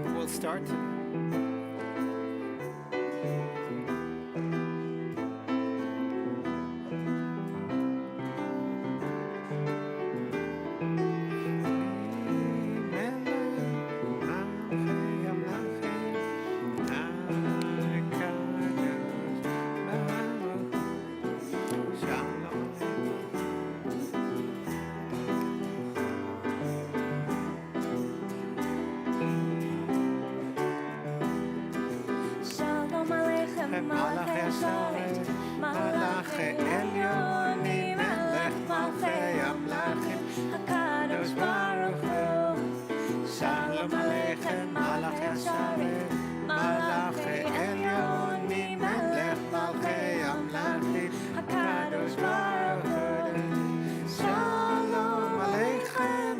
We'll start. מלאכי השרת, מלאכי עליונים, מלך מלכי המלכים, הקדוש ברוך הוא. שלום עליכם מלאכי השרת, מלאכי עליונים, מלך מלכי המלכים, הקדוש ברוך הוא. שלום עליכם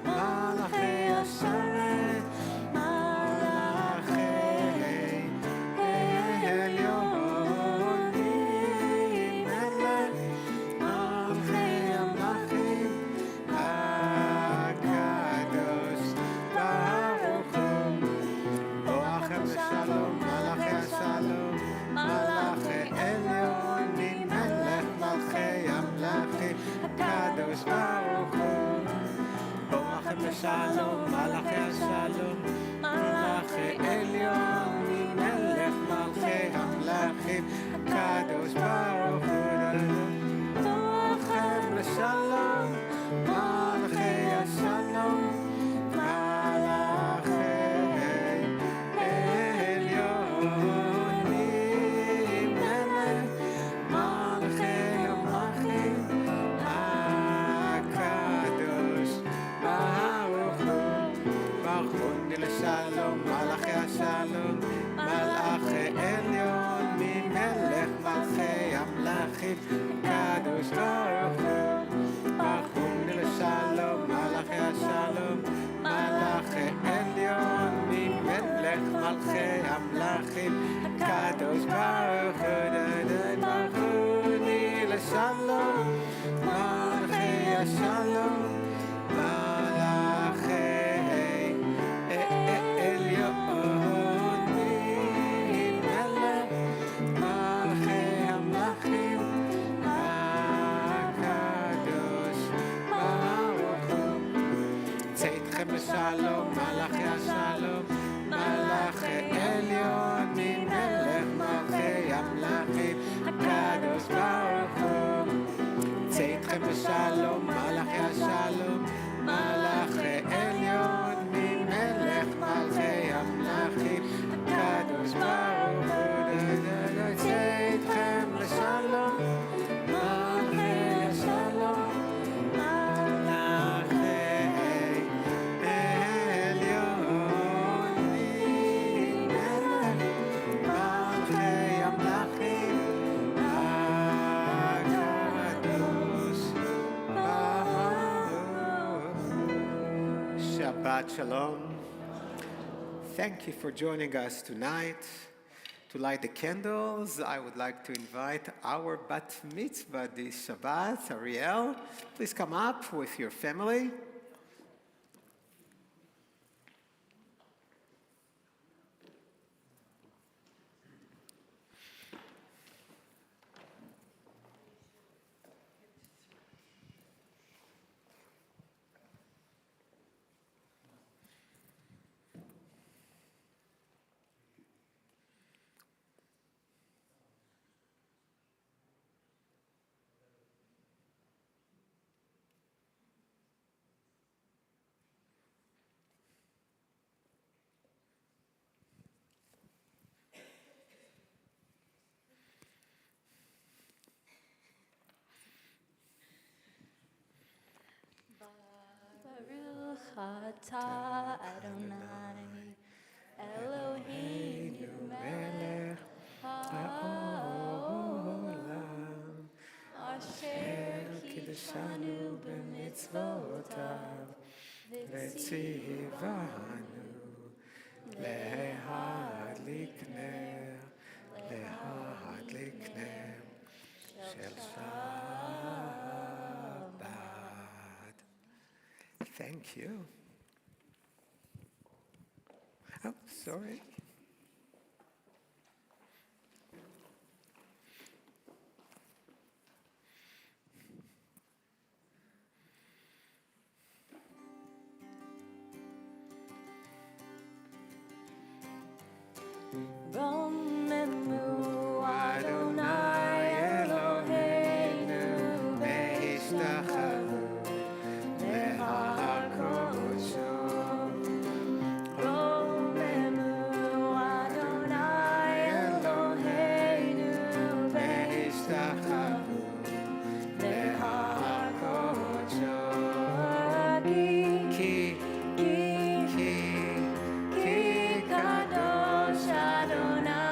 מלאכי השרת, הקדוש ברוך הוא. בואכם לשלום, מלאכי השלום, מלאכי עליון, ממלך מלכי המלכים, הקדוש ברוך הוא. בואכם לשלום, מלאכי השלום, מלאכי שלום, מלאכי השלום, מלאכי עליון, ממלך מלכי המלכים, הקדוש ברוך הוא. ברכוני לשלום, מלאכי השלום, מלאכי עליון, ממלך מלכי המלכים, הקדוש ברוך הוא. ברכוני לשלום, מלאכי השלום, מלאכי שלום, מלאכי השלום, מלאכי עליון, ממלך מלכי המלכים, הקדוש ברוך הוא. צא איתכם בשלום, מלאכי השלום, מלאכי עליון, ממלך מלכי המלכים, הקדוש ברוך הוא. צא איתכם לשלום, מלאכי השלום, Shabbat Shalom. Thank you for joining us tonight. To light the candles, I would like to invite our bat mitzvah this Shabbat, Ariel. Please come up with your family. Baruch atah Adonai Eloheinu melech haolam asher kiddushanu b'mitzvotav v'tzivanu lehadlik ner shel Shabbat. Thank you. Oh, sorry. רוממו אדוני אלוהינו והשתחוו להר קודשו. רוממו אדוני אלוהינו והשתחוו להר קודשו. כי קדוש אדוני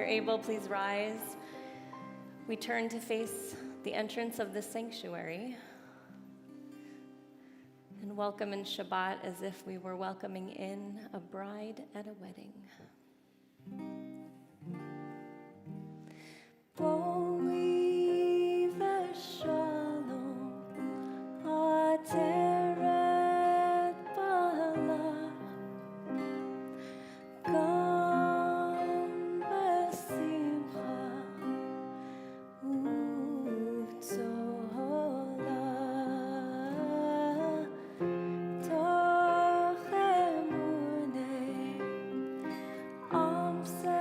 you're able, please rise. We turn to face the entrance of the sanctuary and welcome in Shabbat as if we were welcoming in a bride at a wedding. Boi v'shalom, ateret bala, gam b'simcha u'b'tola, toch emunei am segula.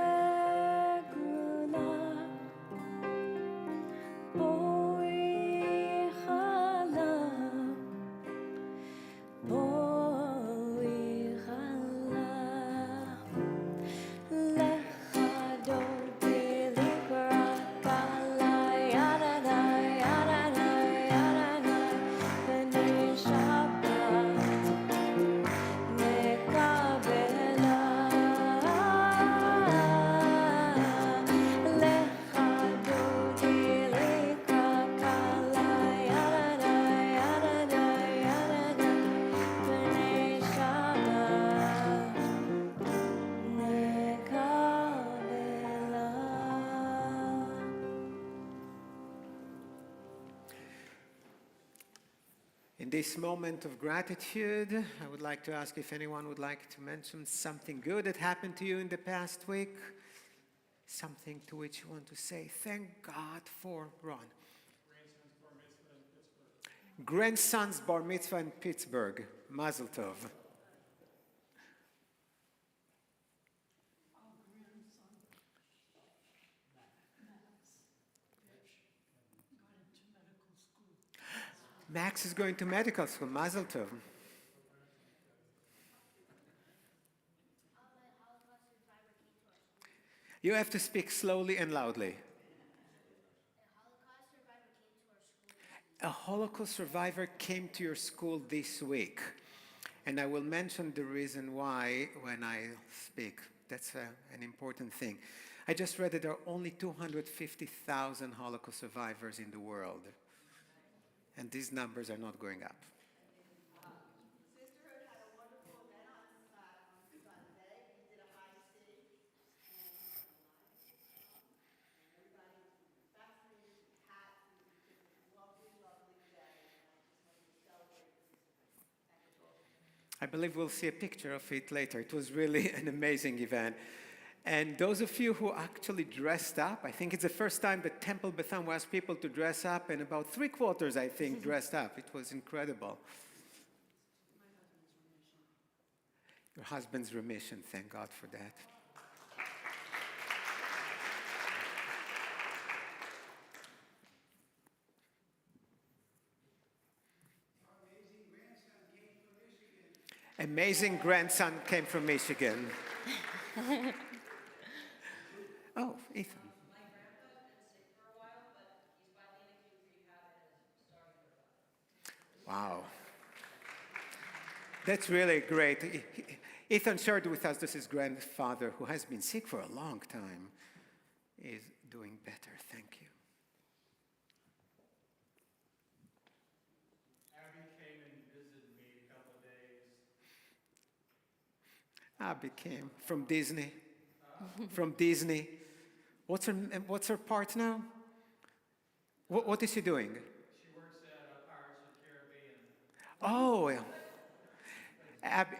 Boi chalam, boi chalam, lecha dodi likrak alai, Adonai, Adonai, Adonai, b'nei Shabbat nekabela. Lecha dodi likrak alai, Adonai, Adonai, Adonai, b'nei Shabbat nekabela. In this moment of gratitude, I would like to ask if anyone would like to mention something good that happened to you in the past week. Something to which you want to say, thank God for, Ron. Grandson's bar mitzvah in Pittsburgh. Mazel tov. Max is going to medical school. Mazel tov. You have to speak slowly and loudly. A Holocaust survivor came to your school this week. And I will mention the reason why when I speak. That's an important thing. I just read that there are only 250,000 Holocaust survivors in the world. And these numbers are not going up. Sisterhood had a wonderful event on Sunday. We did a high sing and everybody confectionery, hats, and it was a lovely, lovely day. And I just wanted to celebrate this. I believe we'll see a picture of it later. It was really an amazing event. And those of you who actually dressed up, I think it's the first time that Temple Beth Am asked people to dress up, and about 3/4, I think, dressed up. It was incredible. Your husband's remission, thank God for that. Amazing grandson came from Michigan. Oh, Ethan. My grandpa's been sick for a while, but he's finally in acute rehab and is starting to recover. Wow. That's really great. Ethan shared with us that his grandfather, who has been sick for a long time, is doing better. Thank you. Abby came and visited me a couple of days. Abby came from Disney. From Disney. What's her part now? What is she doing? She works at Pirates of the Caribbean. Oh, yeah. Abby,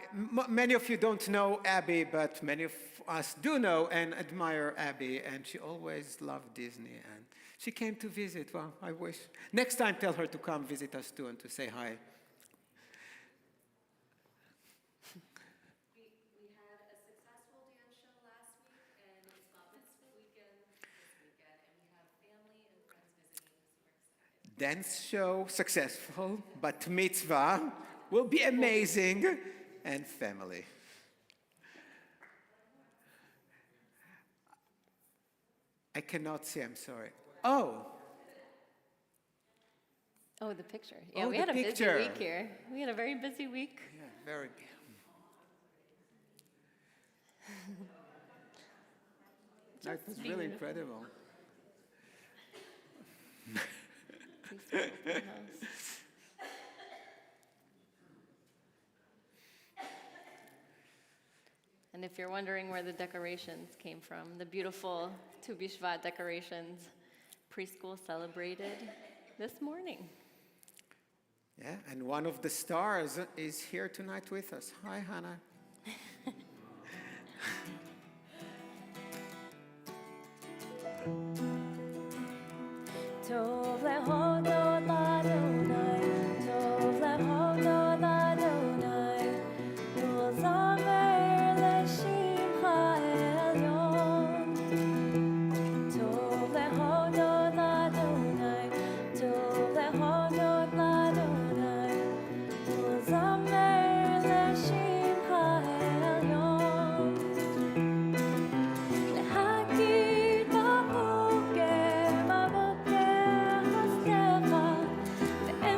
many of you don't know Abby, but many of us do know and admire Abby, and she always loved Disney, and she came to visit. Well, I wish. Next time, tell her to come visit us too and to say hi. We had a successful dance show last week, and it's Bat Mitzvah weekend this weekend, and we have family and friends visiting, so we're excited. Dance show successful, but mitzvah will be amazing, and family. I cannot see, I'm sorry. Oh, Oh, the picture. Yeah, Oh, we the had a picture. busy week here. We had a very busy week. yeah, very. That was really incredible. Please fill the house. And if you're wondering where the decorations came from, the beautiful Tu B'Shvat decorations, preschool celebrated this morning. Yeah, and one of the stars is here tonight with us. Hi, Hannah. Tov lehodot l'Adonai, Tov lehodot l'Adonai, ולזמר לשמך העליון. טוב להודות l'Adonai, טוב להודות l'Adonai, ולזמר לשמך העליון. להגיד בבוקר, בבוקר חסדך,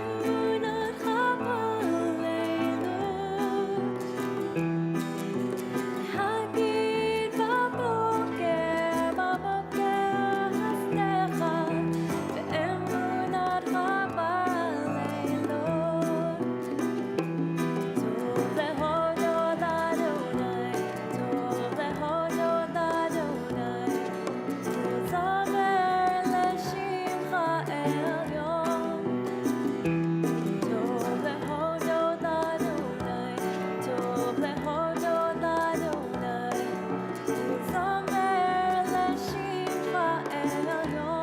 ואמונתך בלילות. להגיד בבוקר, בבוקר חסדך, ואמונתך בלילות. טוב להודות l'Adonai, טוב להודות l'Adonai, ולזמר לשמך העליון. טוב להודות l'Adonai, טוב להודות l'Adonai, ולזמר לשמך העליון.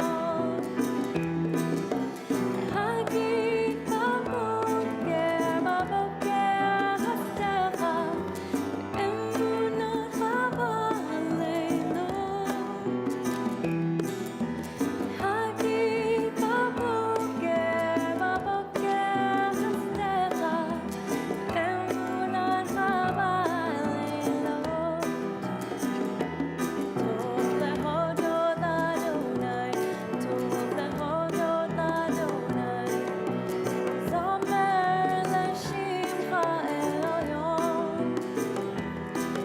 להגיד בבוקר, בבוקר חסדך, ואמונתך בלילות. להגיד בבוקר, בבוקר חסדך, ואמונתך בלילות. טוב להודות l'Adonai, טוב להודות l'Adonai, ולזמר לשמך העליון.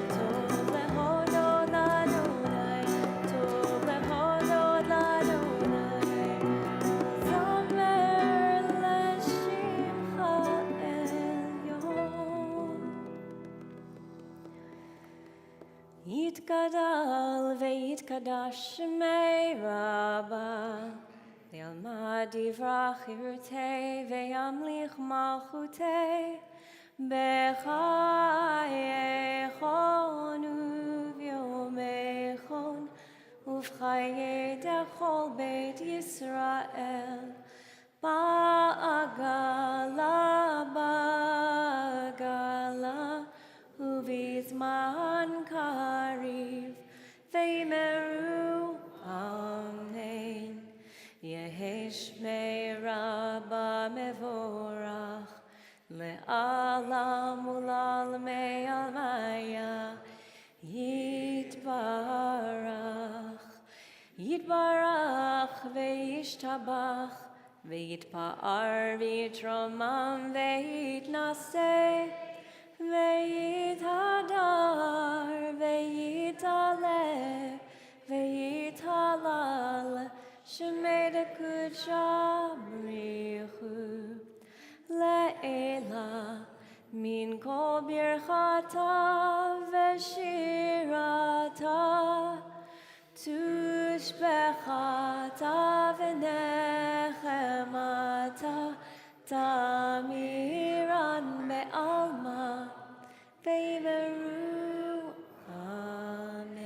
טוב להודות l'Adonai, טוב להודות l'Adonai, ולזמר לשמך העליון. יתגדל ויתקדש שמי רבה, וילמד יברח ירתי וימליך מלכותי, בחייכון וביומייכון, ובחיי דכל בית ישראל, בעגלה, בעגלה, ובזמן קריב, ויאמרו אמן. יהי שמי רבה מבורך, לעולם ולעלמי עלמיה, יתברך. יתברך וישתבח, ויתפאר ויתרומם ויתנשא, ויתהדר ויתעלה ויתהלל, שמי דקודשא בריחו לעילה, מן כל ברכתה ושירתה, תושבחתה ונחמתה, תמירן בעלמא, ויאמרו אמן.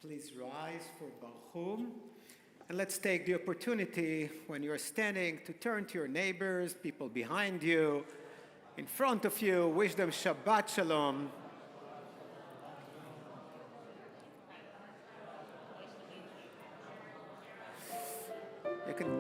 Please rise for Barchum. And let's take the opportunity when you're standing to turn to your neighbors, people behind you, in front of you, wish them Shabbat Shalom. You can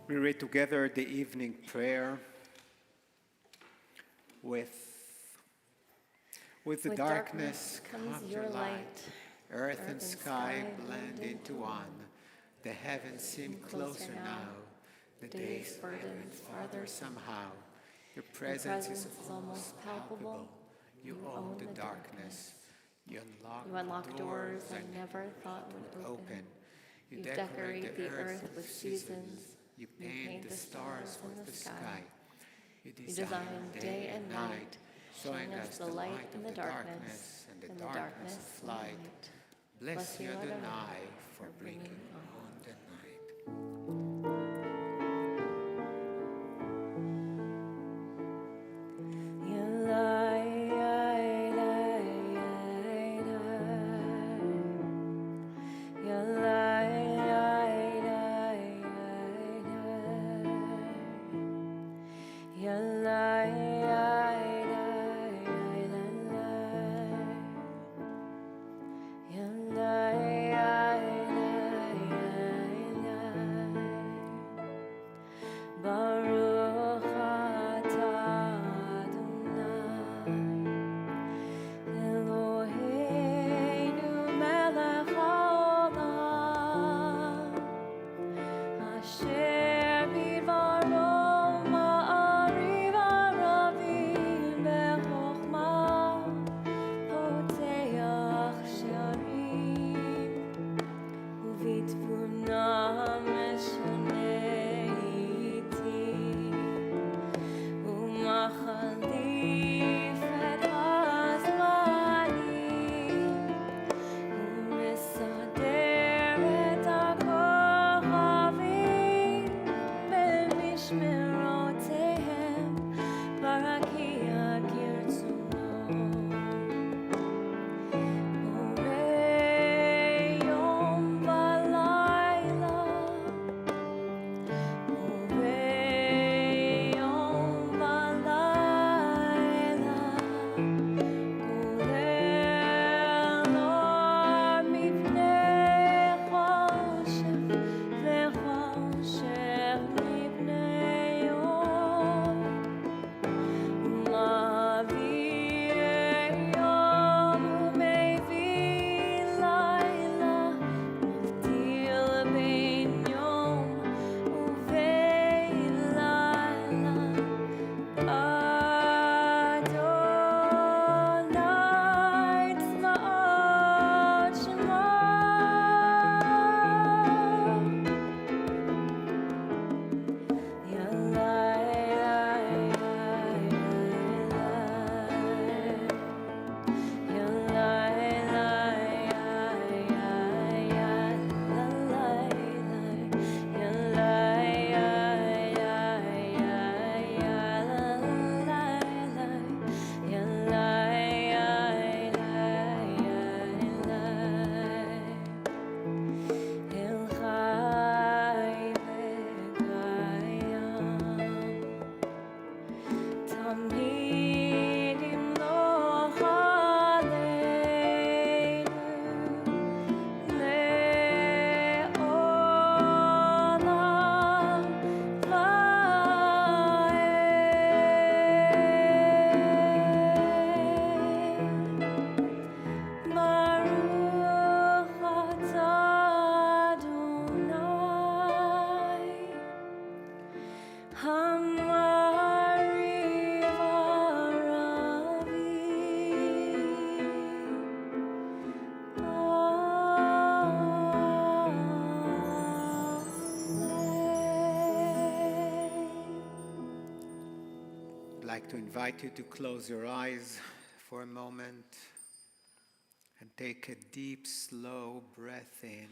We read together the evening prayer with the With darkness comes comes your your light. light. Earth and sky blend into one. The heavens seem closer now. The day's burdens farther somehow. Your presence is almost palpable. You own the darkness. You You unlock doors I I never thought would open. You You decorate the earth with seasons. You paint the stars with the sky. You You design day and night, showing us the light in the darkness, and the darkness in the light. Bless you, Adonai, for bringing on the night. Baruch atah Adonai Eloheinu melech haolam Asher bidvaro ma'ariv aravim bechokmah poteach sharim ובתבונה משנה איתי ומחליף את הזמנים ומסדר את הכוכבים במשמרותיהם ברקיע כרצונו יום ולילה וביום ולילה כולל אור מפני חושך וחושך מפני יום ומעביר יום ומביא לילה מבדיל בין יום ובין לילה אדוני צבאות אל חי וקיים תמיד ימלוך עלינו לעולם ועד. ברוך אתה אדוני המעריב I'd like to invite you to close your eyes for a moment and take a deep, slow breath in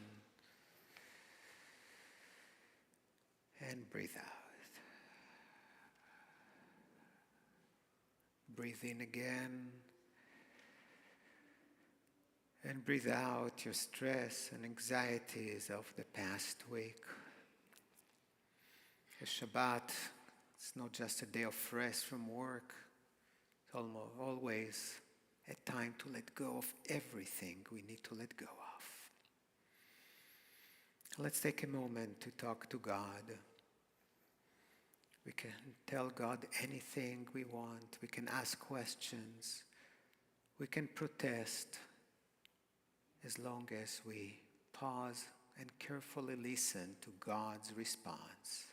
and breathe out. Breathe in again and breathe out your stress and anxieties of the past week. The Shabbat, it's not just a day of rest from work. It's always a time to let go of everything we need to let go of. Let's take a moment to talk to God. We can tell God anything we want. We can ask questions. We can protest as long as we pause and carefully listen to God's response.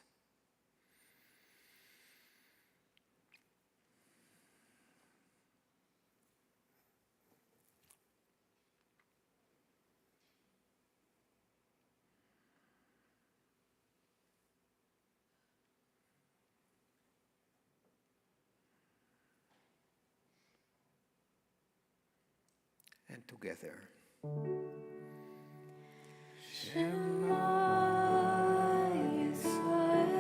And together. Shema Yisrael,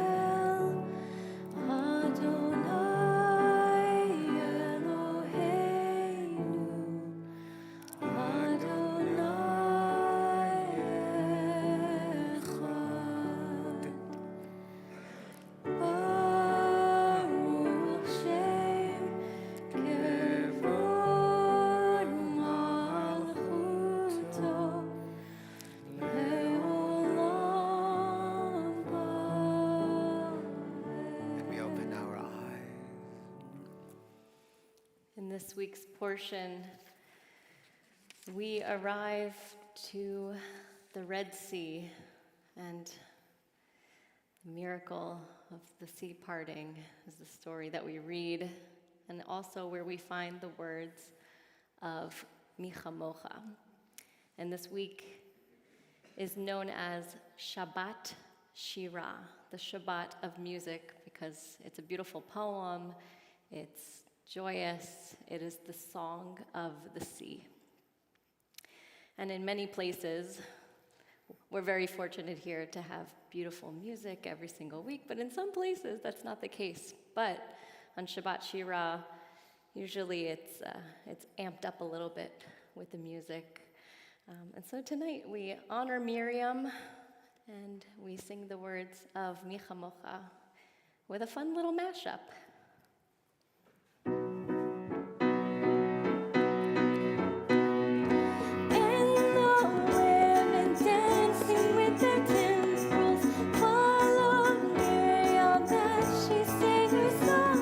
Adonai Eloheinu, Adonai Echad. Baruch Shem Kevod Malchuto Leolam And we open our eyes. In this week's portion, we arrive to the Red Sea, and the miracle of the sea parting is the story that we read, and also where we find the words of Michamocha. And this week is known as Shabbat Shira, the Shabbat of music, because it's a beautiful poem, it's joyous, it is the song of the sea. And in many places, we're very fortunate here to have beautiful music every single week, but in some places that's not the case. But on Shabbat Shira, usually it's amped up a little bit with the music. And so tonight we honor Miriam and we sing the words of Michamocha with a fun little mashup. And the women dancing with their timbrels followed Miriam as she sang her song.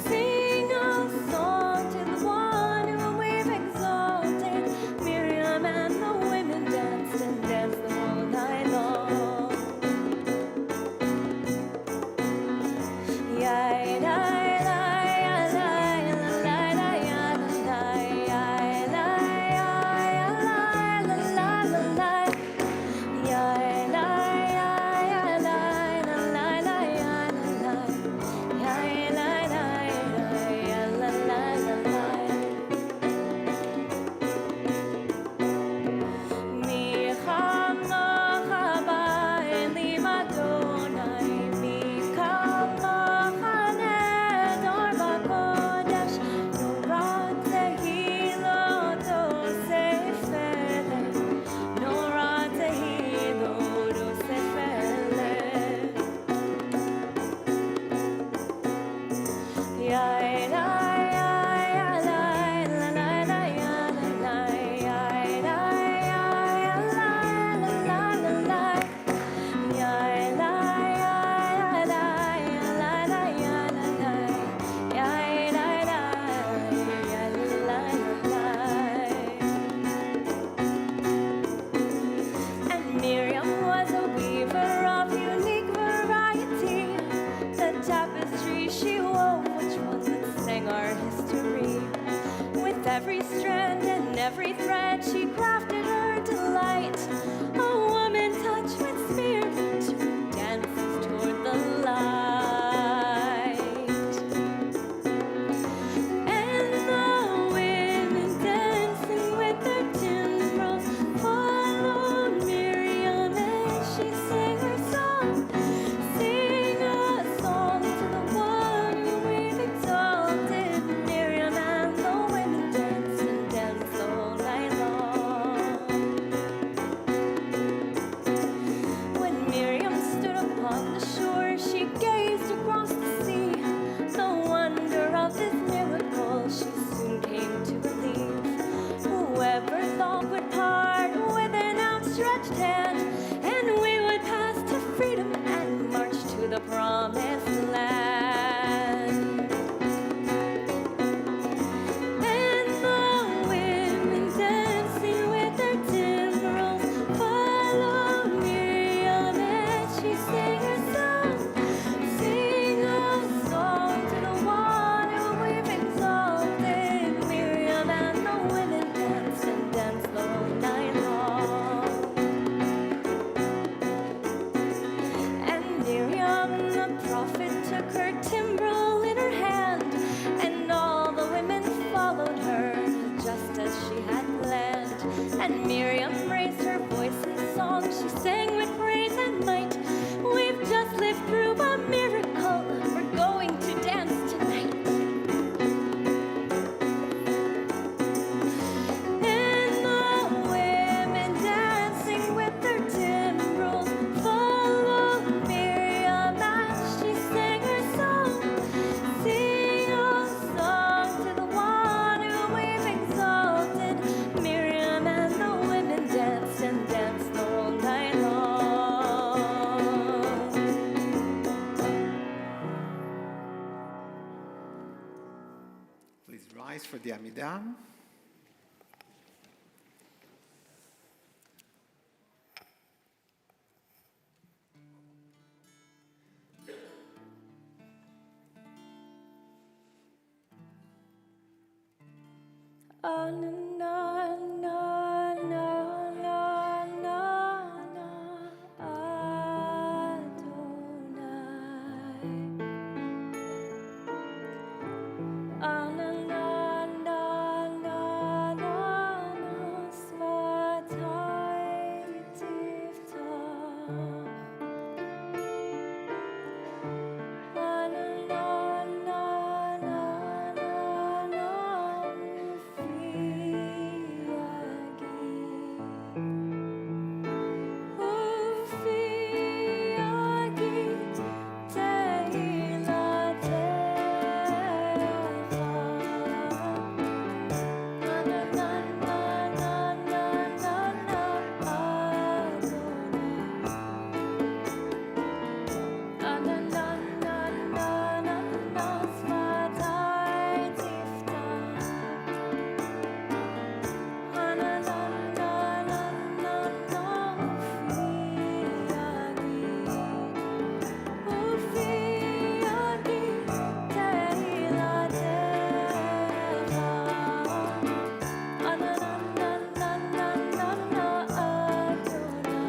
Sing a song to the one whom we've exalted. Miriam and the women danced and danced the whole night long. And Miriam was a weaver of unique variety. The tapestry she wove, which one that sang our history. With every strand and every thread, she crafted her delight. A woman touched with spirit who dances toward the light. And the women dancing with their timbrels followed Miriam as she sang her song. Sing a song to the one whom we've exalted. Miriam and the women danced and danced all night long. prophet took her timbrel in her hand, and all the women followed her, just as she had planned. And Miriam raised her voice in song, she sang with praise and might. We've just lived through a miracle, we're going to dance tonight. And the women dancing with their timbrels followed Miriam as she sang her song. Sing a song to the one who we've exalted. Miriam and the women danced and danced the whole night long. Please rise for the Amidah. Ah, na, na, na, na, na, na, na, Adonai. Ah, na, na, na, na, na, na, Svatai tiftach. Ah, na, na, na, na, na, na, Ufi Yagi. Ufi Yagi Tehilatecha. Na, na, na, na, na, na, na, na, Adonai. Na, na, na, na, na, na, na, Svatai tiftach. Na, na, na, na, na, na, na, Ufi Yagi Tehilatecha. Na, na, na, na, na, na, na, na, Adonai.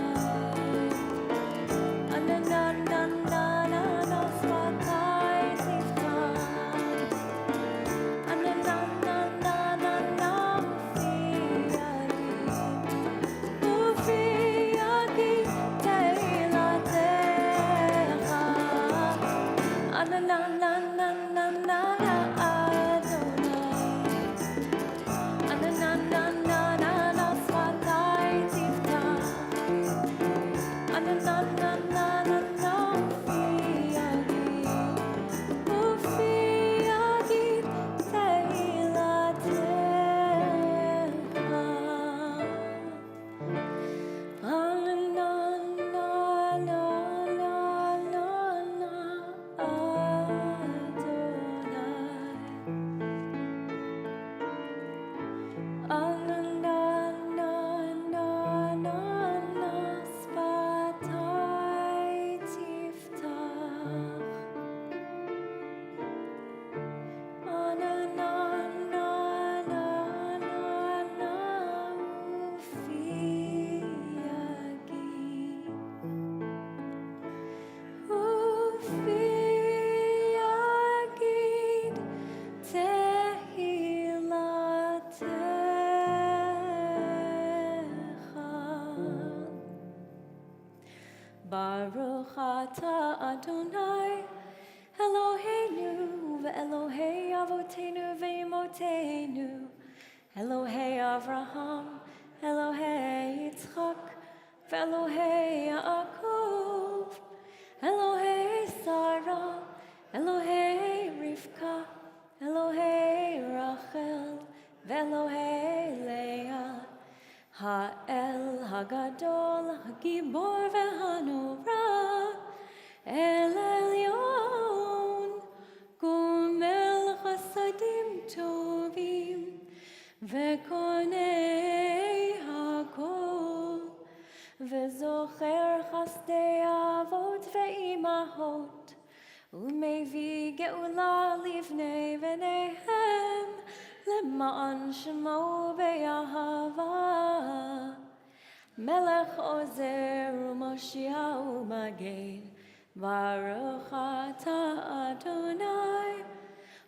Na, na, na, na, na, na, na, Svatai tiftach. Na, na, na, na, na, na, na, Ufi Yagi Tehilatecha. Na, na, na, na, na, na, na, Adonai. Na, na, na, na, na, na, na, Svatai tiftach. Na, na, na, na, na, na, na, Ufi Yagi Tehilatecha. Na, na, na, na, na, na, na, na, Adonai. Ah, na, na, na, na, na, na, Svatai tiftach. Ah, na, na, na, na, na, na, Ufi Yagi. Ufi Yagi Tehilatecha. Baruch atah Adonai, Eloheinu ve'Elohei Avotenu ve'Imotenu, Elohei Avraham, Elohei Yitzchak, ve'Elohei Yaakov, Elohei Sarah, Elohei Rivka, Elohei Rachel, ve'Elohei Leah, Ha'el Hagadol, Hagibor ve'Hanora, El Elyon, Gomel Chasadim Tovim, Ve'konei Hakol, Ve'zocher Chasdei Avot ve'imahot, U'mevi Geula livnei v'neihem, Lema'an Shemo be'ahava, Melech Ozer u'Moshiach u'Magen, Baruch atah Adonai,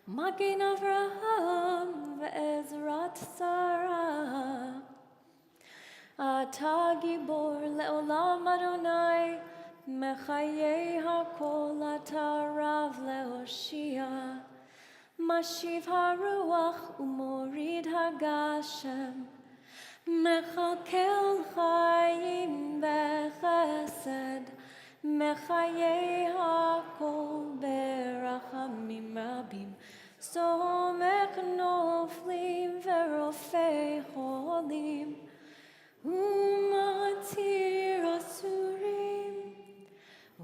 Magen Avraham ve'ezrat Sarah. Atah gibor le'olam Adonai, mechayei hakol atah rav le'oshia. Mashiv haruach umorid hagashem, mechalkel chayim bechesed, mechayei hakol berachamim rabim, somech noflim verofei cholim, umatir asurim,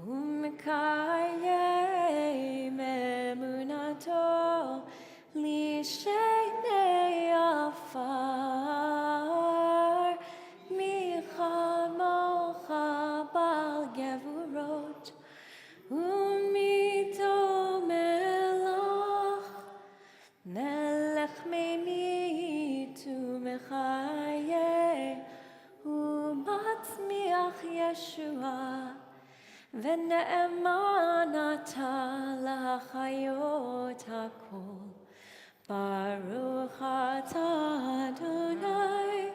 umekayem emunato, lishenei afar, michad mocha bal gevurot, umito melach, melech memitu mechaye, umatzmiach Yeshua, ונאמן אתה לחיות הכל. ברוך אתה אדוני,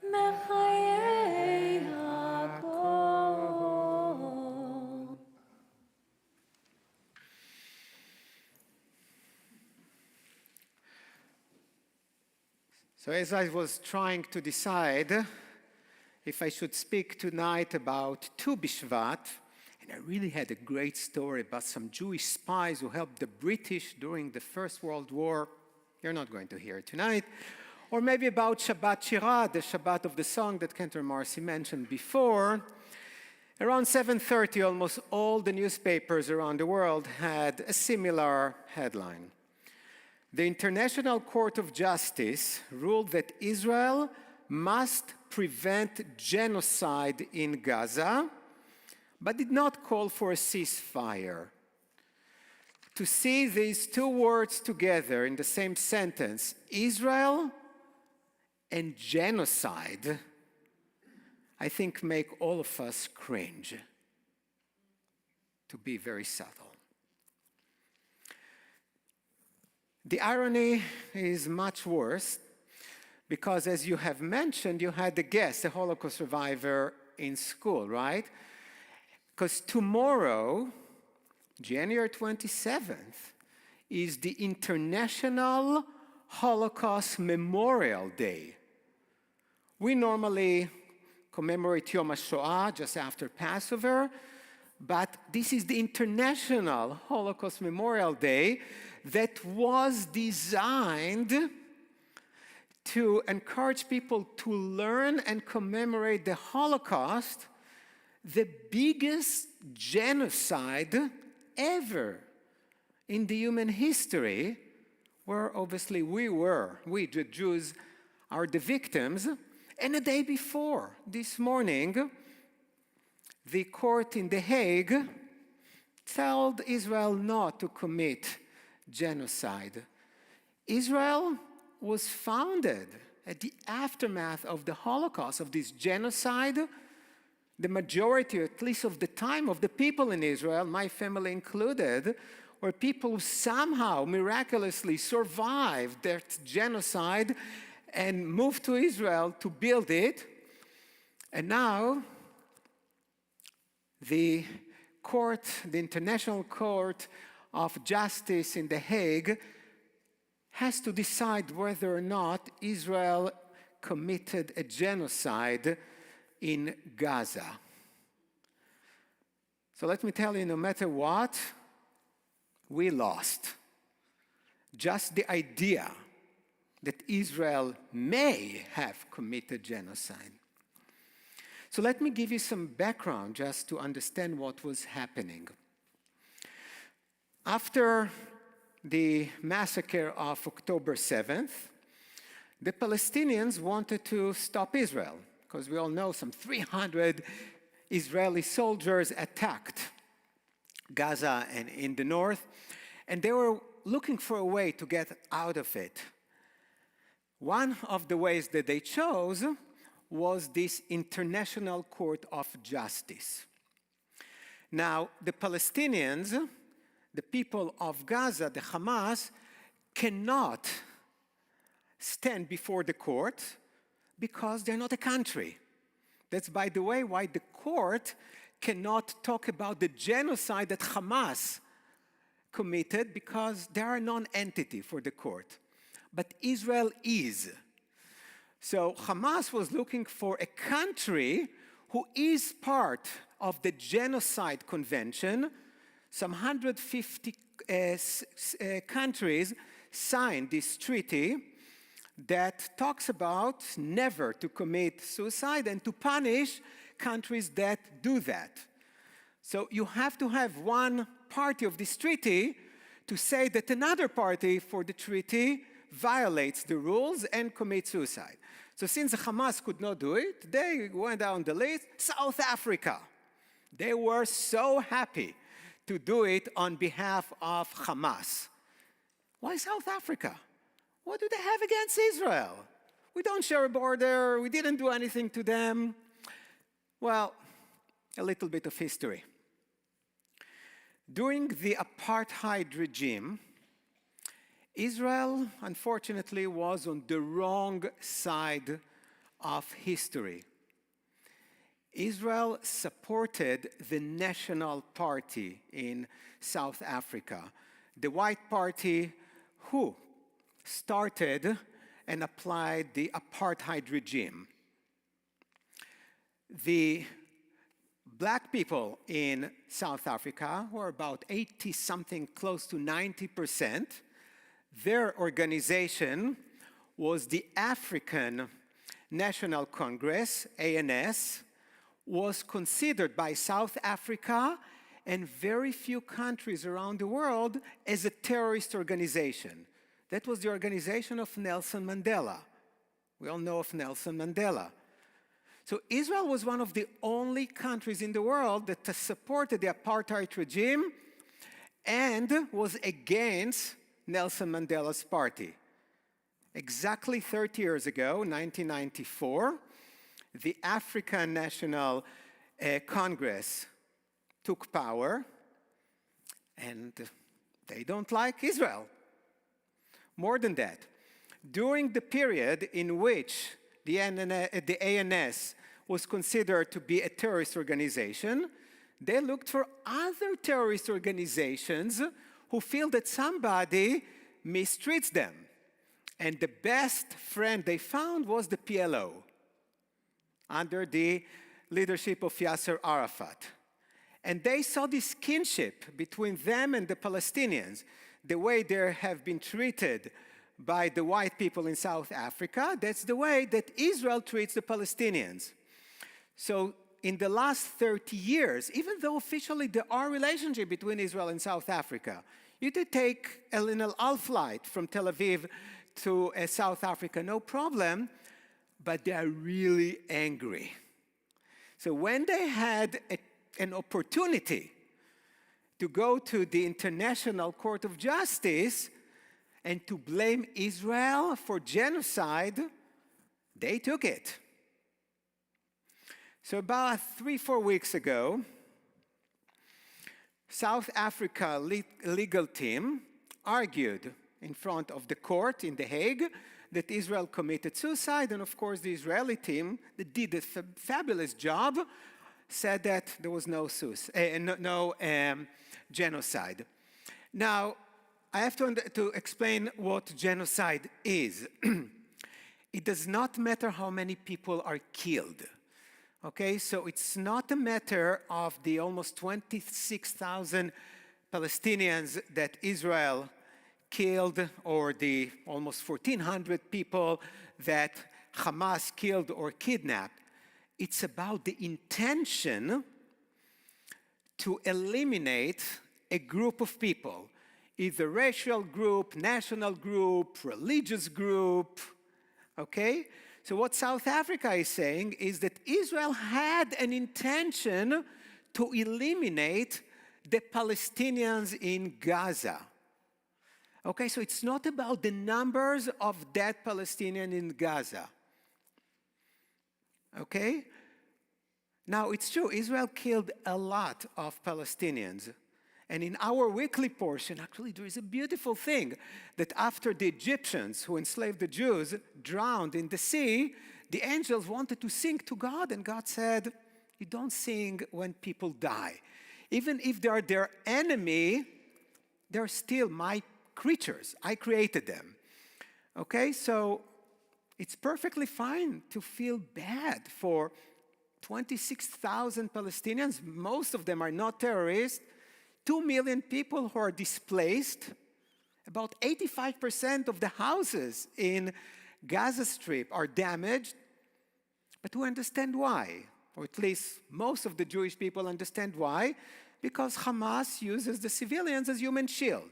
מחיי הכל. So as I was trying to decide if I should speak tonight about Tu B'Shvat, and I really had a great story about some Jewish spies who helped the British during the First World War. You're not going to hear it tonight. Or maybe about Shabbat Shirah, the Shabbat of the song that Cantor Marcy mentioned before. Around 7:30, almost all the newspapers around the world had a similar headline. The International Court of Justice ruled that Israel must prevent genocide in Gaza, but did not call for a ceasefire. To see these two words together in the same sentence, Israel and genocide, I think make all of us cringe, to be very subtle. The irony is much worse because, as you have mentioned, you had a guest, a Holocaust survivor in school, right? Because tomorrow, January 27th, is the International Holocaust Memorial Day. We normally commemorate Yom HaShoah just after Passover, but this is the International Holocaust Memorial Day that was designed to encourage people to learn and commemorate the Holocaust, the biggest genocide ever in the human history, where obviously we, the Jews, are the victims. And a day before, this morning, the court in The Hague told Israel not to commit genocide. Israel was founded at the aftermath of the Holocaust, of this genocide. The majority, at least of the time, of the people in Israel, my family included, were people who somehow miraculously survived that genocide and moved to Israel to build it. And now, the court, the International Court of Justice in The Hague, has to decide whether or not Israel committed a genocide in Gaza. So let me tell you, no matter what, we lost. Just the idea that Israel may have committed genocide. So let me give you some background just to understand what was happening. After the massacre of October 7th, the Palestinians wanted to stop Israel, because we all know some 300 Israeli soldiers attacked Gaza and in the north, and they were looking for a way to get out of it. One of the ways that they chose was this International Court of Justice. Now, the Palestinians, the people of Gaza, the Hamas, cannot stand before the court because they're not a country. That's, by the way, why the court cannot talk about the genocide that Hamas committed, because they are a non-entity for the court. But Israel is. So Hamas was looking for a country who is part of the Genocide Convention. Some 150 countries signed this treaty that talks about never to commit suicide and to punish countries that do that. So you have to have one party of this treaty to say that another party for the treaty violates the rules and commits suicide. So since the Hamas could not do it, they went down the list. South Africa. They were so happy to do it on behalf of Hamas. Why South Africa? What do they have against Israel? We don't share a border. We didn't do anything to them. Well, a little bit of history. During the apartheid regime, Israel, unfortunately, was on the wrong side of history. Israel supported the National Party in South Africa, the white party who started and applied the apartheid regime. The black people in South Africa were about 80-something, close to 90%. Their organization was the African National Congress, ANC, was considered by South Africa and very few countries around the world as a terrorist organization. That was the organization of Nelson Mandela. We all know of Nelson Mandela. So Israel was one of the only countries in the world that supported the apartheid regime and was against Nelson Mandela's party. Exactly 30 years ago, 1994, the African National Congress took power, and they don't like Israel. More than that, during the period in which the ANC was considered to be a terrorist organization, they looked for other terrorist organizations who feel that somebody mistreats them. And the best friend they found was the PLO, under the leadership of Yasser Arafat. And they saw this kinship between them and the Palestinians, the way they have been treated by the white people in South Africa. That's the way that Israel treats the Palestinians. So in the last 30 years, even though officially there are relationships between Israel and South Africa, you could take an El Al flight from Tel Aviv to South Africa, no problem, but they are really angry. So when they had an opportunity to go to the International Court of Justice and to blame Israel for genocide, they took it. So about 3-4 weeks ago, South Africa legal team argued in front of the court in The Hague that Israel committed suicide, and of course the Israeli team that did a fabulous job said that there was no genocide. Now, I have to explain what genocide is. It does not matter how many people are killed. Okay, so it's not a matter of the almost 26,000 Palestinians that Israel killed, or the almost 1,400 people that Hamas killed or kidnapped. It's about the intention to eliminate a group of people, either racial group, national group, religious group, okay? So what South Africa is saying is that Israel had an intention to eliminate the Palestinians in Gaza. Okay, so it's not about the numbers of dead Palestinians in Gaza. Okay? Now, it's true, Israel killed a lot of Palestinians. And in our weekly portion, actually, there is a beautiful thing that after the Egyptians who enslaved the Jews drowned in the sea, the angels wanted to sing to God, and God said, you don't sing when people die. Even if they are their enemy, they're still my creatures. I created them. Okay, so it's perfectly fine to feel bad for 26,000 Palestinians. Most of them are not terrorists. 2 million people who are displaced. About 85% of the houses in Gaza Strip are damaged. But we understand why, or at least most of the Jewish people understand why, because Hamas uses the civilians as human shield.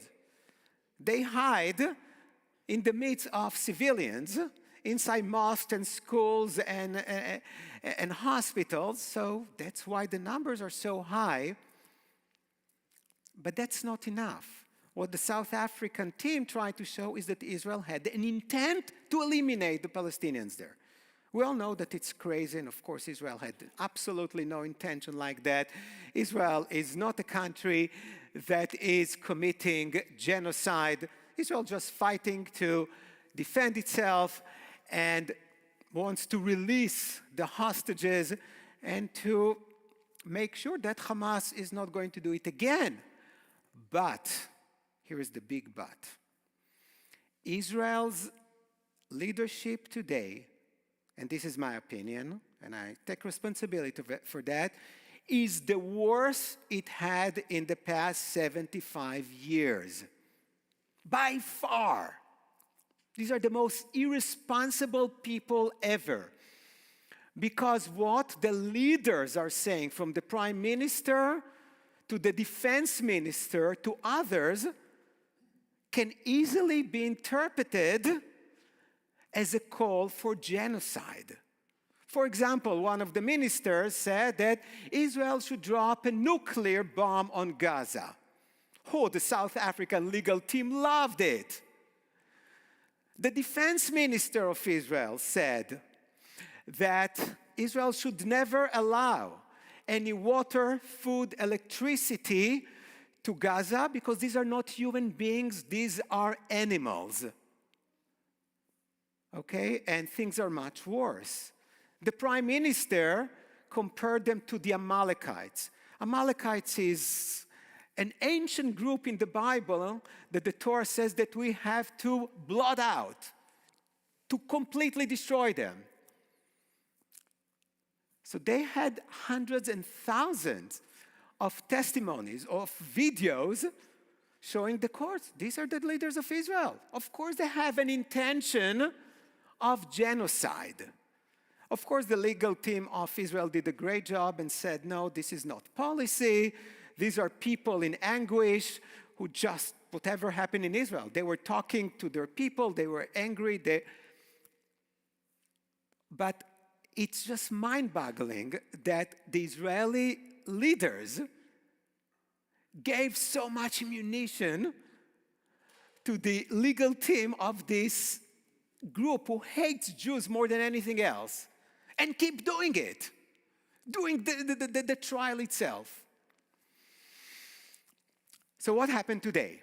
They hide in the midst of civilians inside mosques and schools and hospitals, so that's why the numbers are so high. But that's not enough. What the South African team tried to show is that Israel had an intent to eliminate the Palestinians there. We all know that it's crazy, and of course Israel had absolutely no intention like that. Israel is not a country that is committing genocide. Israel just fighting to defend itself and wants to release the hostages and to make sure that Hamas is not going to do it again. But, here is the big but. Israel's leadership today, and this is my opinion, and I take responsibility for that, is the worst it had in the past 75 years. By far. These are the most irresponsible people ever. Because what the leaders are saying, from the prime minister to the defense minister to others, can easily be interpreted as a call for genocide. For example, one of the ministers said that Israel should drop a nuclear bomb on Gaza. Oh, the South African legal team loved it. The defense minister of Israel said that Israel should never allow any water, food, electricity to Gaza because these are not human beings, these are animals. Okay, and things are much worse. The prime minister compared them to the Amalekites. Amalekites is an ancient group in the Bible that the Torah says that we have to blot out, to completely destroy them. So they had hundreds and thousands of testimonies, of videos showing the courts. These are the leaders of Israel. Of course, they have an intention of genocide. Of course, the legal team of Israel did a great job and said, no, this is not policy. These are people in anguish who just, whatever happened in Israel, they were talking to their people, they were angry. But it's just mind-boggling that the Israeli leaders gave so much ammunition to the legal team of this group who hates Jews more than anything else, and keep doing it, doing the trial itself. So what happened today?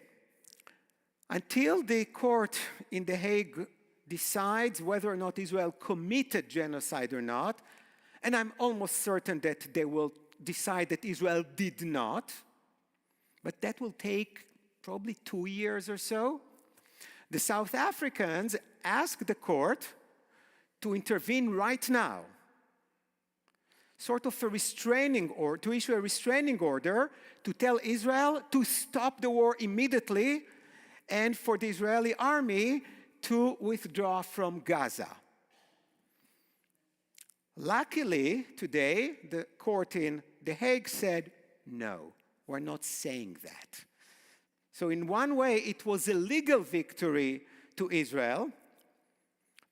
Until the court in The Hague decides whether or not Israel committed genocide or not, and I'm almost certain that they will decide that Israel did not, but that will take probably 2 years or so. The South Africans asked the court to intervene right now, sort of a restraining order, to issue a restraining order to tell Israel to stop the war immediately and for the Israeli army to withdraw from Gaza. Luckily, today, the court in The Hague said, no, we're not saying that. So in one way, it was a legal victory to Israel,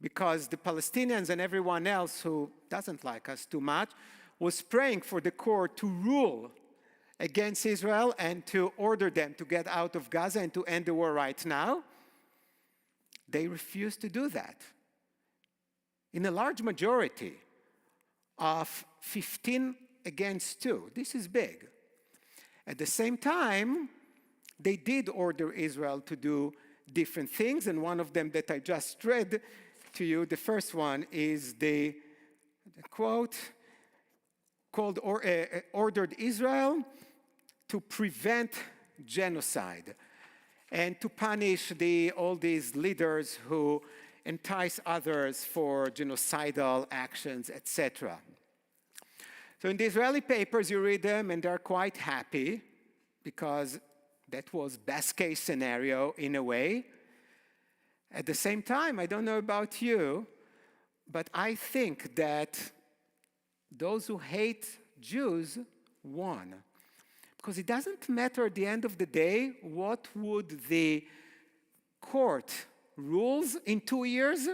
because the Palestinians and everyone else who doesn't like us too much was praying for the court to rule against Israel and to order them to get out of Gaza and to end the war right now. They refused to do that. In a large majority of 15 against 2. This is big. At the same time, they did order Israel to do different things, and one of them that I just read to you, the first one is the quote, ordered Israel to prevent genocide and to punish all these leaders who entice others for genocidal actions, etc. So in the Israeli papers, you read them, and they're quite happy because that was best case scenario in a way. At the same time, I don't know about you, but I think that those who hate Jews won. Because it doesn't matter at the end of the day what would the court rules in 2 years.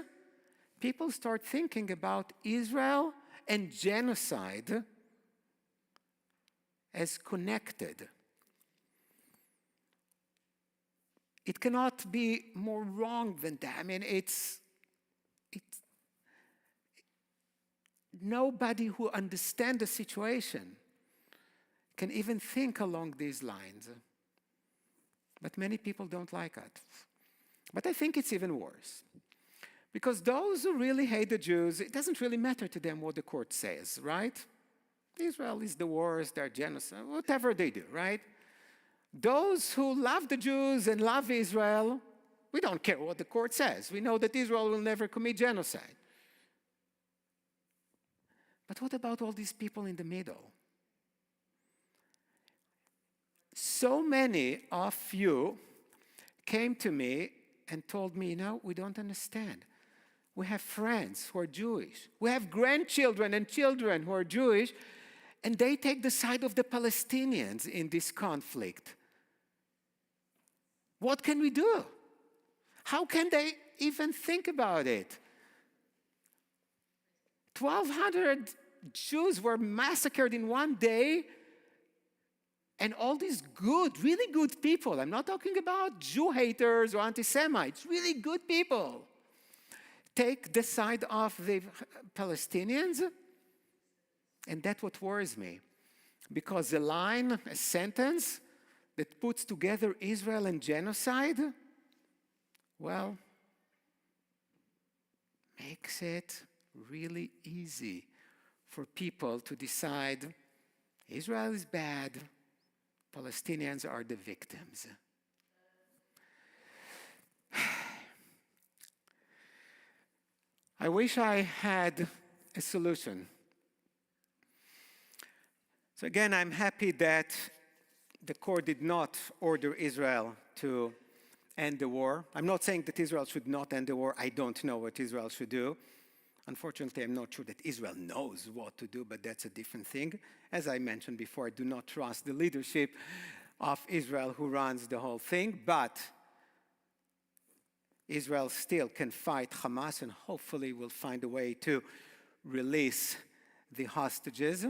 People start thinking about Israel and genocide as connected. It cannot be more wrong than that. I mean, it's nobody who understands the situation can even think along these lines. But many people don't like it. But I think it's even worse. Because those who really hate the Jews, it doesn't really matter to them what the court says, right? Israel is the worst, they're genocide, whatever they do, right? Those who love the Jews and love Israel, we don't care what the court says. We know that Israel will never commit genocide. But what about all these people in the middle? So many of you came to me and told me, we don't understand. We have friends who are Jewish. We have grandchildren and children who are Jewish, and they take the side of the Palestinians in this conflict. What can we do? How can they even think about it? 1,200 Jews were massacred in one day, and all these good, really good people, I'm not talking about Jew haters or anti-Semites, really good people, take the side of the Palestinians, and that's what worries me. Because a sentence that puts together Israel and genocide, well, makes it really easy for people to decide Israel is bad, Palestinians are the victims. I wish I had a solution. So again, I'm happy that the court did not order Israel to end the war. I'm not saying that Israel should not end the war. I don't know what Israel should do. Unfortunately, I'm not sure that Israel knows what to do, but that's a different thing. As I mentioned before, I do not trust the leadership of Israel who runs the whole thing, but Israel still can fight Hamas and hopefully will find a way to release the hostages.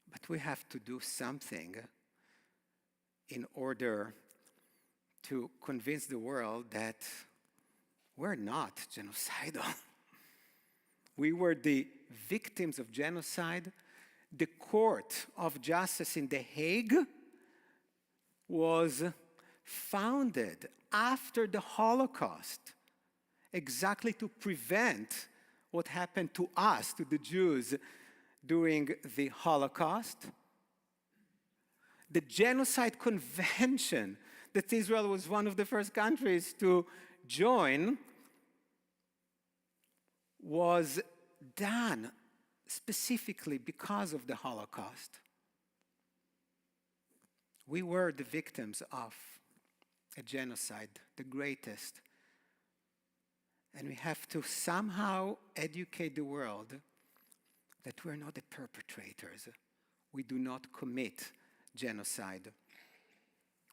But we have to do something in order to convince the world that we're not genocidal. We were the victims of genocide. The Court of Justice in The Hague was founded after the Holocaust, exactly to prevent what happened to us, to the Jews, during the Holocaust. The Genocide Convention that Israel was one of the first countries to join was done specifically because of the Holocaust. We were the victims of a genocide, the greatest. And we have to somehow educate the world that we're not the perpetrators. We do not commit genocide.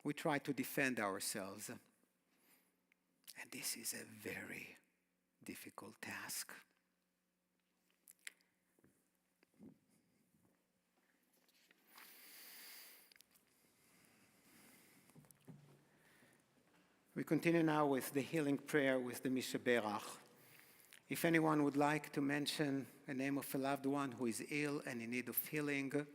We try to defend ourselves. And this is a very difficult task. We continue now with the healing prayer with the Mishaberach. If anyone would like to mention a name of a loved one who is ill and in need of healing,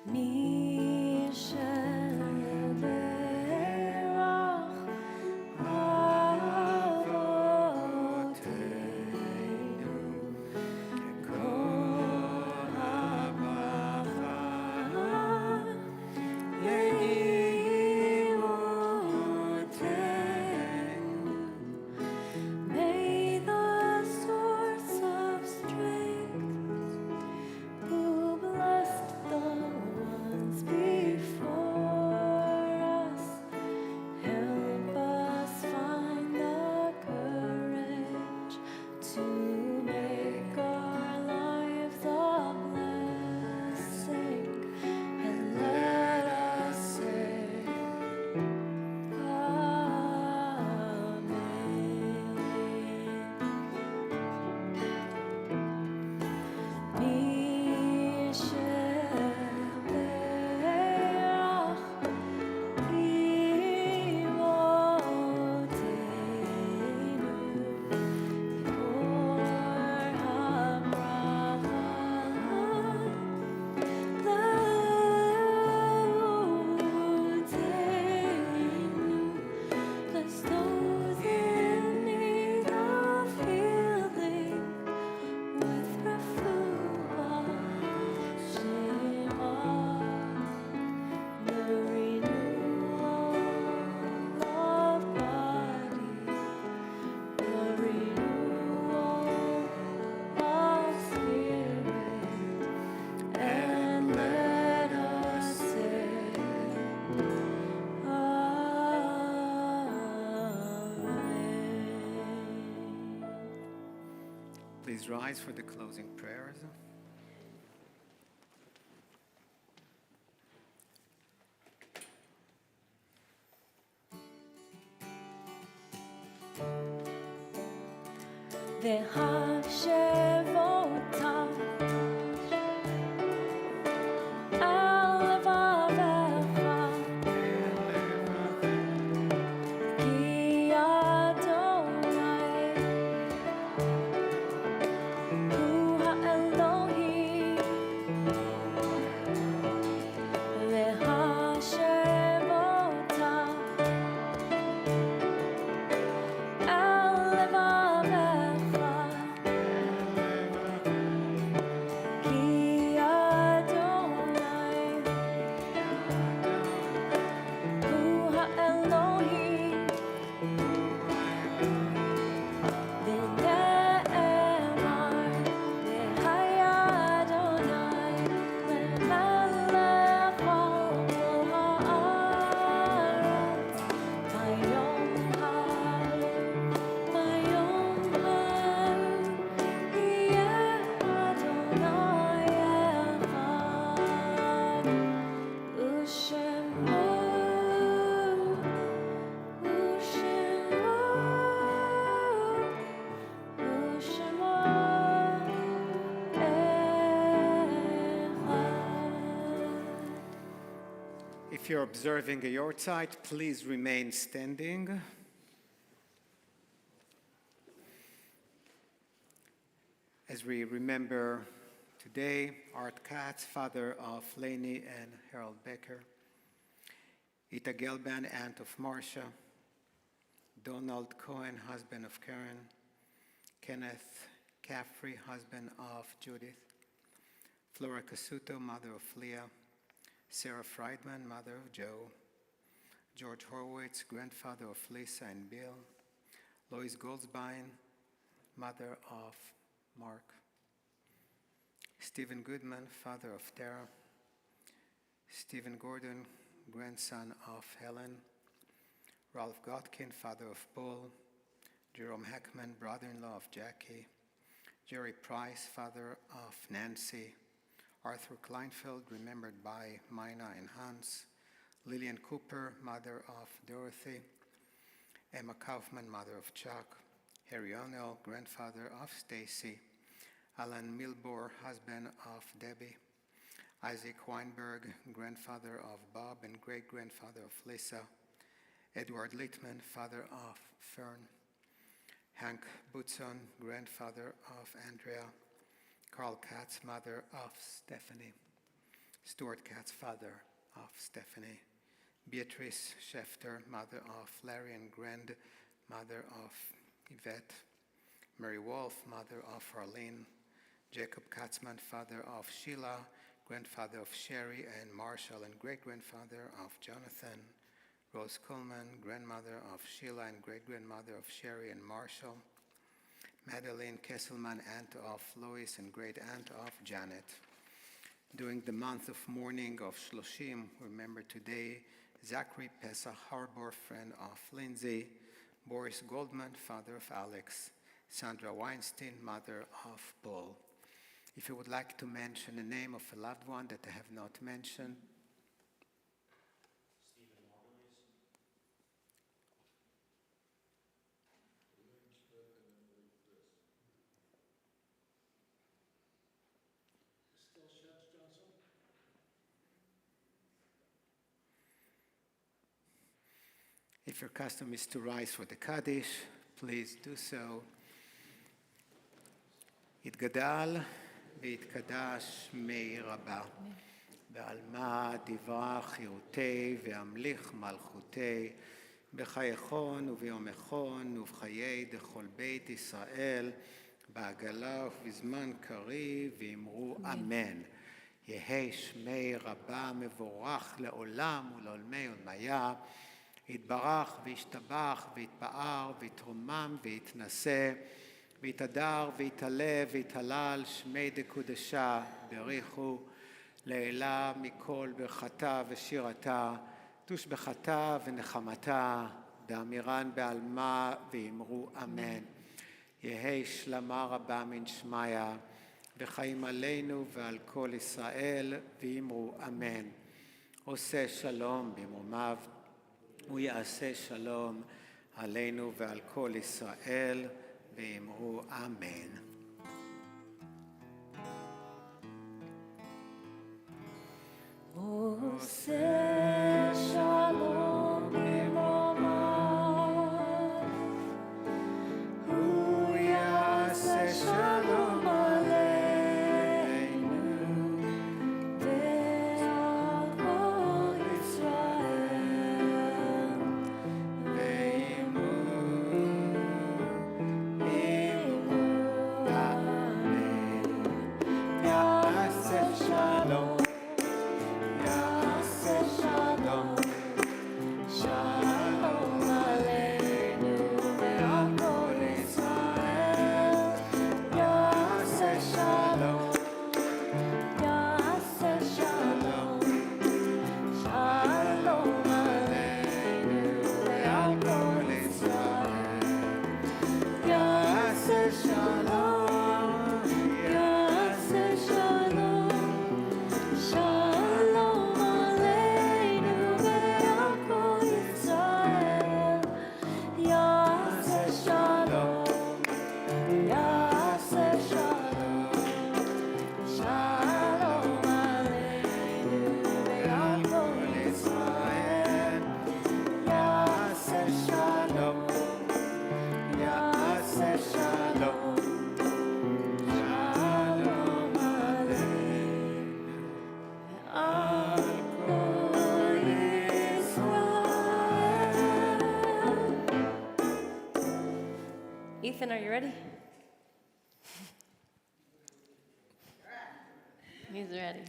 מי שברך אבותינו כל הברכה לאימותינו. May the source of strength who blessed the ones before us help us find the courage to make our lives a blessing, and let us say Amen. מי שברך אימותינו כל הברכה לאבותינו, bless those in need of healing with refuah, Shema, the renewal of body, the renewal of spirit, and let us say Amen. please rise for the closing prayers. והשבותה על לבבך, כי אדוני הוא האלוהים, והשבותה על לבבך, כי אדוני הוא האלוהים, ונאמר והיה אדוני למלך על כל הארץ. ביום ההוא יהיה אדוני אחד, ושמו If you're observing a yahrzeit, please remain standing. As we remember today, Art Katz, father of Lainey and Harold Becker, Ita Gelban, aunt of Marcia, Donald Cohen, husband of Karen, Kenneth Caffrey, husband of Judith, Flora Casuto, mother of Leah, Sarah Friedman, mother of Joe, George Horowitz, grandfather of Lisa and Bill, Lois Goldsbein, mother of Mark, Stephen Goodman, father of Tara, Stephen Gordon, grandson of Helen, Ralph Godkin, father of Paul, Jerome Heckman, brother-in-law of Jackie, Jerry Price, father of Nancy, Arthur Kleinfeld, remembered by Mina and Hans, Lillian Cooper, mother of Dorothy, Emma Kaufman, mother of Chuck, Harry O'Neill, grandfather of Stacy, Alan Milbore, husband of Debbie, Isaac Weinberg, grandfather of Bob and great-grandfather of Lisa, Edward Littman, father of Fern, Hank Butson, grandfather of Andrea, Carl Katz, mother of Stephanie, Stuart Katz, father of Stephanie, Beatrice Schefter, mother of Larry and grandmother of Yvette, Mary Wolf, mother of Arlene, Jacob Katzman, father of Sheila, grandfather of Sherry and Marshall and great-grandfather of Jonathan, Rose Coleman, grandmother of Sheila and great-grandmother of Sherry and Marshall, Madeline Kesselman, aunt of Lois and great-aunt of Janet. During the month of mourning of Shloshim, remember today Zachary Pesach Harbor, friend of Lindsay, Boris Goldman, father of Alex, Sandra Weinstein, mother of Paul. If you would like to mention the name of a loved one that I have not mentioned, if your custom is to rise for the Kaddish, please do so. יתגדל ויתקדש שמי רבה, בעלמא דברה חירותי והמליך מלכותי, בחייכון וביומכון ובחיי דכל בית ישראל, בעגלה ובזמן קריב, ואמרו אמן. יהי שמי רבה מבורך לעולם ולעולמי עולמיה, יתברך וישתבח ויתפאר ויתרומם ויתנשא, ויתהדר ויתעלה ויתהלל שמי דקודשה בריחו לעילה מכל ברכתה ושירתה, תושבחתה ונחמתה, דאמירן בעלמא ואמרו אמן. יהי שלמה רבה מן שמיה, וחיים עלינו ועל כל ישראל, ואמרו אמן. עושה שלום במרומיו, הוא יעשה שלום עלינו ועל כל ישראל, ואמרו אמן. עושה שלום במרומיו, הוא יעשה שלום עלינו ועל כל ישראל, ואמרו אמן. יעשה שלום, יעשה שלום, שלום עלינו ועל כל ישראל, יעשה שלום, יעשה שלום, שלום עלינו ועל כל ישראל, יעשה שלום, יעשה שלום, שלום עלינו ועל כל ישראל, יעשה שלום, יעשה שלום, שלום עלינו ועל כל ישראל, יעשה שלום, יעשה שלום, שלום עלינו ועל כל ישראל. Ethan, are you ready? He's ready.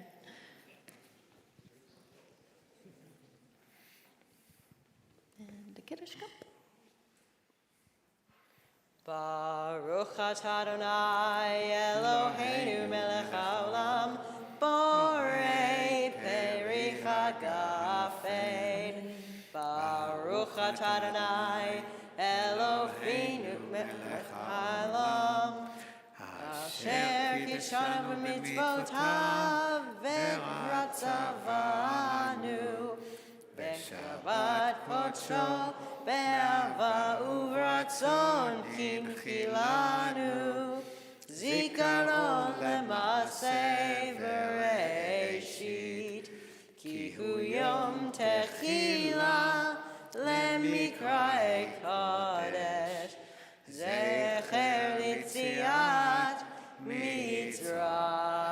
And the Kiddush cup. Baruch atah Adonai Eloheinu melech haolam borei peri chagafein. Baruch atah Adonai Eloheinu melech haolam asher kidshanu b'mitzvotav v'ratzavanu b'shabbat kodsho be'ava uvratzon kinchilanu zikaron lemaseh v'reishit ki hu yom techila lemikrae kodesh zecher litziat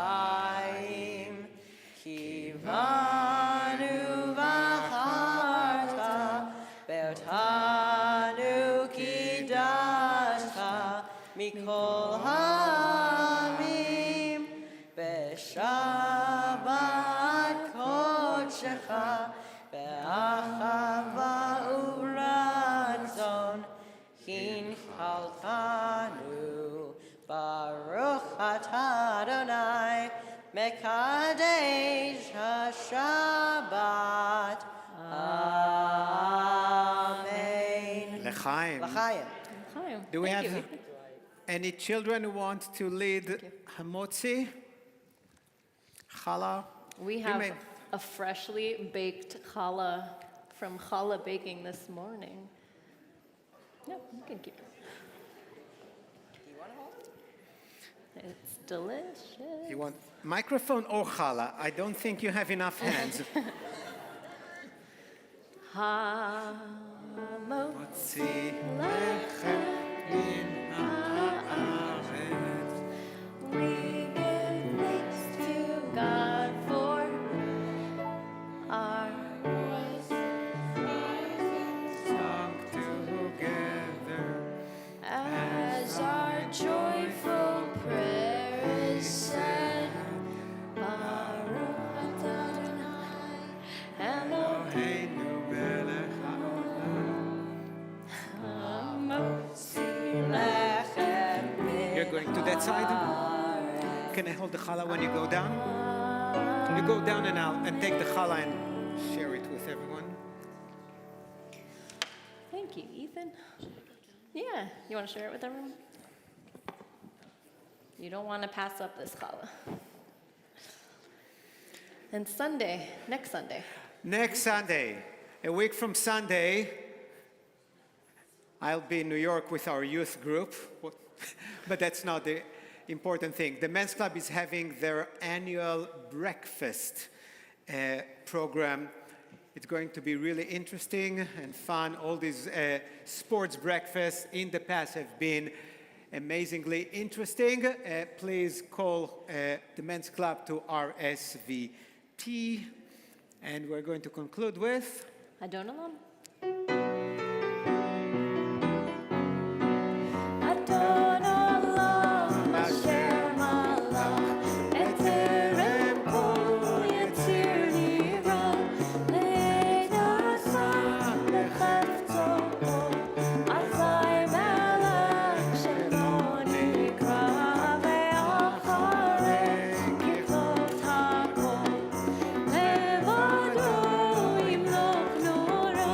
mitzrayim kivanu v'acharta be'otanu kidashcha mikol ha'amim be'shabbat kodshecha be'achava uratzon hinchalchanu Baruch atah Adonai mekadesh haShabbat. Amen. L'chaim. L'chaim. Hi. Do we Thank have you. any children who want to lead hamotzi? Challah? We You have may- a freshly baked challah from challah baking this morning. Yeah, you can keep it. It's delicious. You want microphone or challah? I don't think you have enough hands. Hamotzi Motzi lechem min haaretz. we give thanks to God for our Sung together. as our joyful prayer is said. Baruch atah Adonai Eloheinu Eloheinu melech hamotzi Lechem You're going to that side? Can I hold the challah when you go down? You go down and take the challah and share it with everyone. Thank you, Ethan. Yeah, you want to share it with everyone? You don't want to pass up this challah. And Sunday, next Sunday, Next Sunday, a week from Sunday, I'll be in New York with our youth group, but that's not the important thing. The Men's Club is having their annual breakfast program. It's going to be really interesting and fun. All these sports breakfasts in the past have been amazingly interesting. Please call the Men's Club to RSVP. And we're going to conclude with Adon Olam. Adon olam asher malach et terem kol yetzir nivra le'edasa lechefto azai melech shelo nikra ve'acharei kichot hakol levado yimlok noro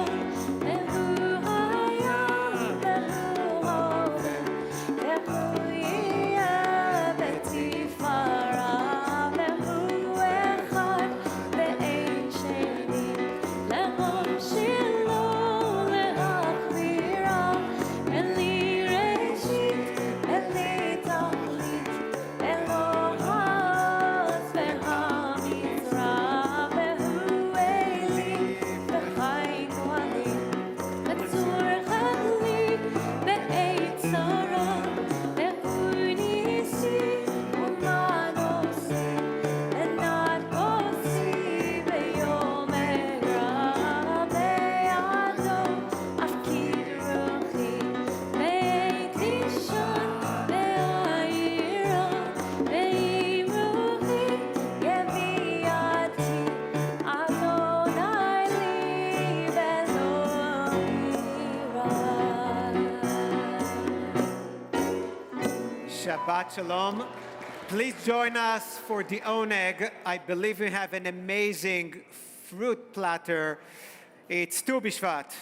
Shabbat Shalom. Please join us for the oneg. I believe we have an amazing fruit platter. It's Tu B'Shvat.